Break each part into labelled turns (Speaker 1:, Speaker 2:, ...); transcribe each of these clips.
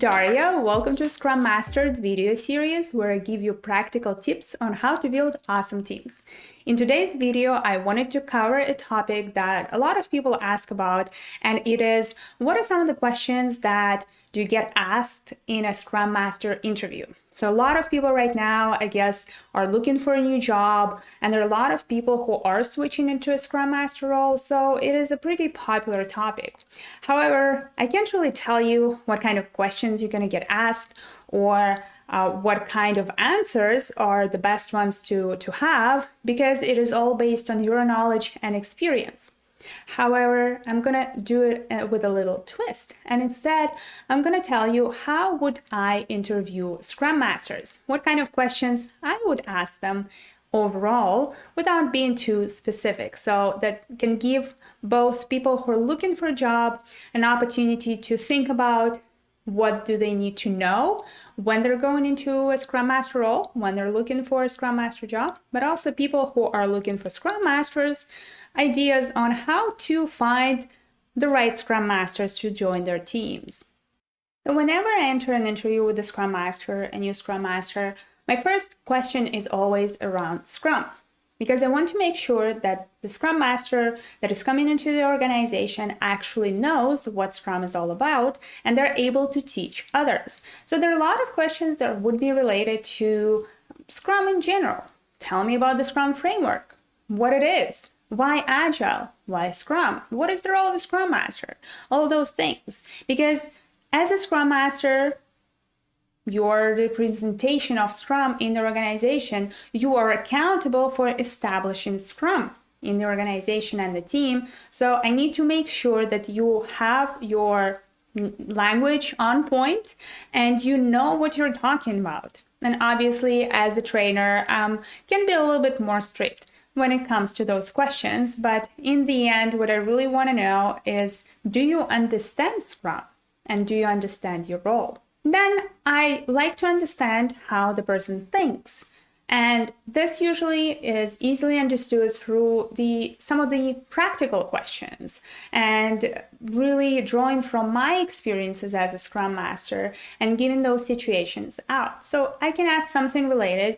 Speaker 1: Daria. Welcome to Scrum Masters video series where I give you practical tips on how to build awesome teams. In today's video, I wanted to cover a topic that a lot of people ask about, and it is, what are some of the questions that do you get asked in a Scrum Master interview? So a lot of people right now, I guess, are looking for a new job, and there are a lot of people who are switching into a Scrum Master role, so it is a pretty popular topic. However, I can't really tell you what kind of questions you're going to get asked or what kind of answers are the best ones to have, because it is all based on your knowledge and experience. However, I'm going to do it with a little twist, and instead I'm going to tell you how would I interview Scrum Masters, what kind of questions I would ask them overall without being too specific, so that can give both people who are looking for a job an opportunity to think about what do they need to know when they're going into a Scrum Master role, when they're looking for a Scrum Master job, but also people who are looking for Scrum Masters, ideas on how to find the right Scrum Masters to join their teams. So whenever I enter an interview with a Scrum Master, a new Scrum Master, my first question is always around Scrum, because I want to make sure that the Scrum Master that is coming into the organization actually knows what Scrum is all about, and they're able to teach others. So there are a lot of questions that would be related to Scrum in general. Tell me about the Scrum framework, what it is, why Agile, why Scrum, what is the role of a Scrum Master, all those things. Because as a Scrum Master, your representation of Scrum in the organization, you are accountable for establishing Scrum in the organization and the team. So I need to make sure that you have your language on point and you know what you're talking about. And obviously, as a trainer, can be a little bit more strict when it comes to those questions. But in the end, what I really want to know is, do you understand Scrum? And do you understand your role? Then I like to understand how the person thinks. And this usually is easily understood through some of the practical questions, and really drawing from my experiences as a Scrum Master and giving those situations out. So I can ask something related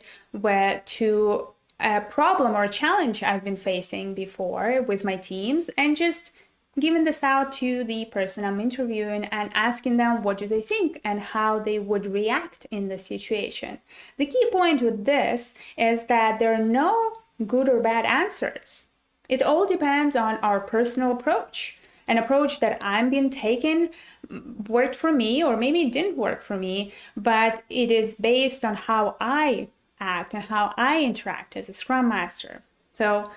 Speaker 1: to a problem or a challenge I've been facing before with my teams, and just giving this out to the person I'm interviewing and asking them what do they think and how they would react in the situation. The key point with this is that there are no good or bad answers. It all depends on our personal approach. An approach that I'm been taking worked for me, or maybe it didn't work for me, but it is based on how I act and how I interact as a Scrum Master. So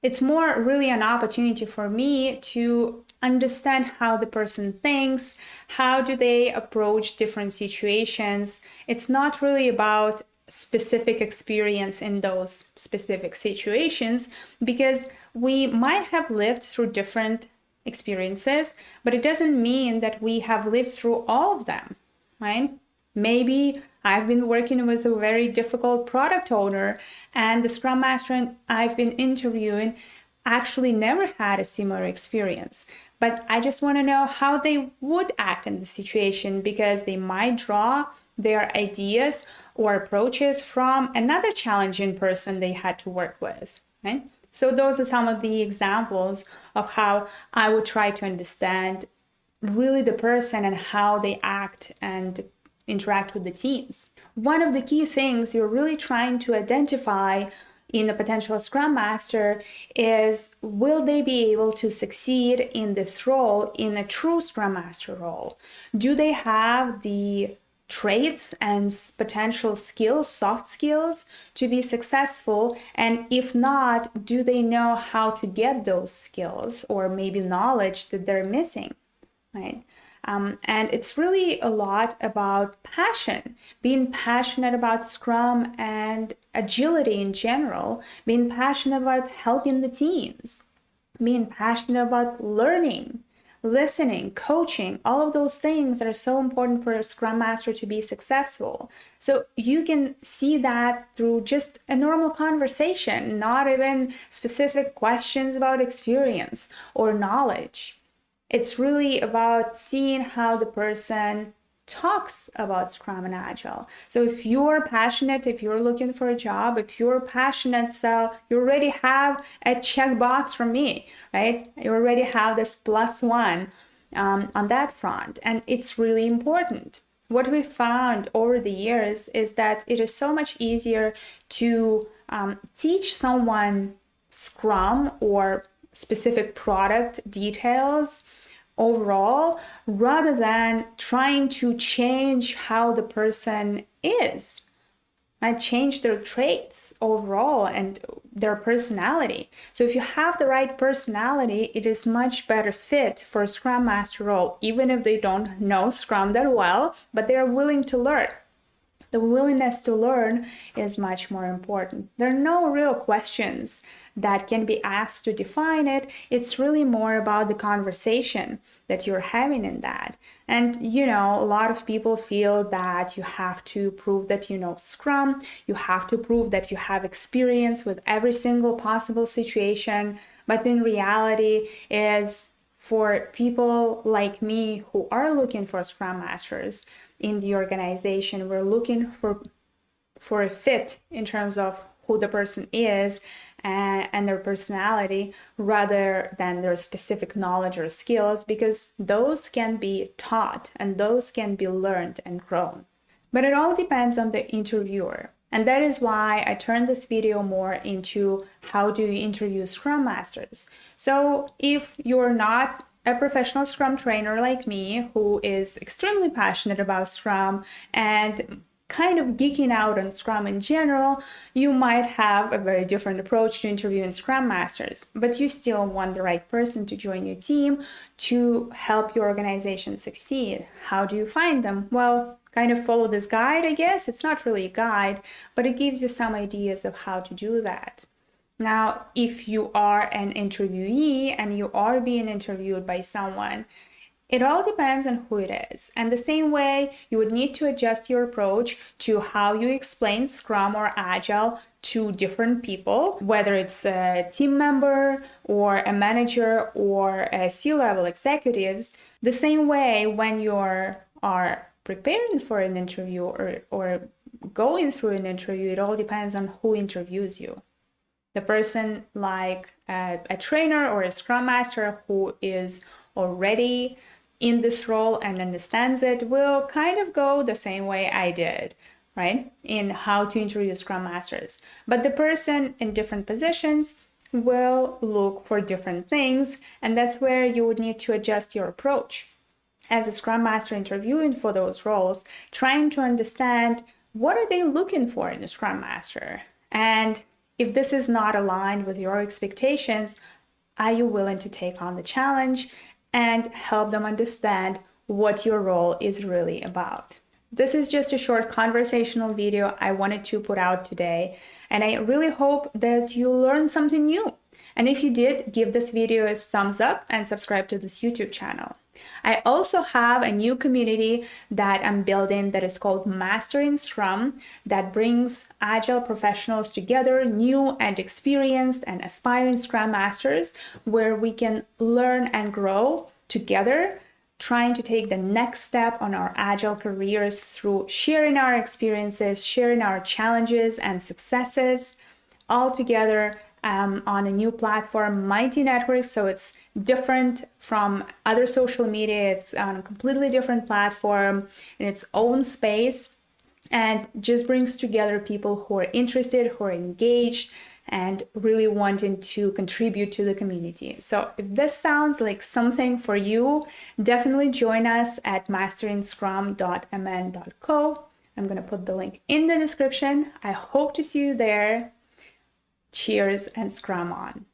Speaker 1: it's more really an opportunity for me to understand how the person thinks, how do they approach different situations. It's not really about specific experience in those specific situations, because we might have lived through different experiences, but it doesn't mean that we have lived through all of them, right? Maybe I've been working with a very difficult product owner, and the Scrum Master I've been interviewing actually never had a similar experience. But I just want to know how they would act in the situation, because they might draw their ideas or approaches from another challenging person they had to work with, right? So those are some of the examples of how I would try to understand really the person and how they act and interact with the teams. One of the key things you're really trying to identify in a potential Scrum Master is, will they be able to succeed in this role, in a true Scrum Master role? Do they have the traits and potential skills, soft skills, to be successful? And if not, do they know how to get those skills or maybe knowledge that they're missing, right? And it's really a lot about passion, being passionate about Scrum and agility in general, being passionate about helping the teams, being passionate about learning, listening, coaching, all of those things that are so important for a Scrum Master to be successful. So you can see that through just a normal conversation, not even specific questions about experience or knowledge. It's really about seeing how the person talks about Scrum and Agile. So if you're passionate, if you're looking for a job, if you're passionate, so you already have a checkbox from me, right? You already have this +1 on that front, and it's really important. What we found over the years is that it is so much easier to teach someone Scrum or specific product details overall, rather than trying to change how the person is. I change their traits overall and their personality. So if you have the right personality, it is much better fit for a Scrum Master role, even if they don't know Scrum that well, but they are willing to learn. The willingness to learn is much more important. There are no real questions that can be asked to define it. It's really more about the conversation that you're having in that. And, a lot of people feel that you have to prove that you know Scrum. You have to prove that you have experience with every single possible situation. But in reality is for people like me who are looking for Scrum Masters in the organization, we're looking for a fit in terms of who the person is and their personality, rather than their specific knowledge or skills, because those can be taught and those can be learned and grown. But it all depends on the interviewer. And that is why I turned this video more into how do you interview Scrum Masters. So if you're not a professional Scrum trainer like me, who is extremely passionate about Scrum and kind of geeking out on Scrum in general, you might have a very different approach to interviewing Scrum Masters, but you still want the right person to join your team to help your organization succeed. How do you find them? Well, kind of follow this guide, I guess. It's not really a guide, but it gives you some ideas of how to do that. Now, if you are an interviewee and you are being interviewed by someone, it all depends on who it is. And the same way, you would need to adjust your approach to how you explain Scrum or Agile to different people, whether it's a team member or a manager or a C-level executives. The same way, when you are preparing for an interview or going through an interview, it all depends on who interviews you. The person like a trainer or a Scrum Master who is already in this role and understands it will kind of go the same way I did, right? In how to interview Scrum Masters. But the person in different positions will look for different things, and that's where you would need to adjust your approach. As a Scrum Master interviewing for those roles, trying to understand what are they looking for in a Scrum Master, and if this is not aligned with your expectations, are you willing to take on the challenge and help them understand what your role is really about? This is just a short conversational video I wanted to put out today, and I really hope that you learned something new. And if you did, give this video a thumbs up and subscribe to this YouTube channel. I also have a new community that I'm building that is called Mastering Scrum, that brings Agile professionals together, new and experienced and aspiring Scrum Masters, where we can learn and grow together, trying to take the next step on our Agile careers through sharing our experiences, sharing our challenges and successes, all together on a new platform, Mighty Network. So it's different from other social media. It's on a completely different platform in its own space, and just brings together people who are interested, who are engaged, and really wanting to contribute to the community. So if this sounds like something for you, definitely join us at masteringscrum.mn.co. I'm going to put the link in the description. I hope to see you there. Cheers and Scrum on.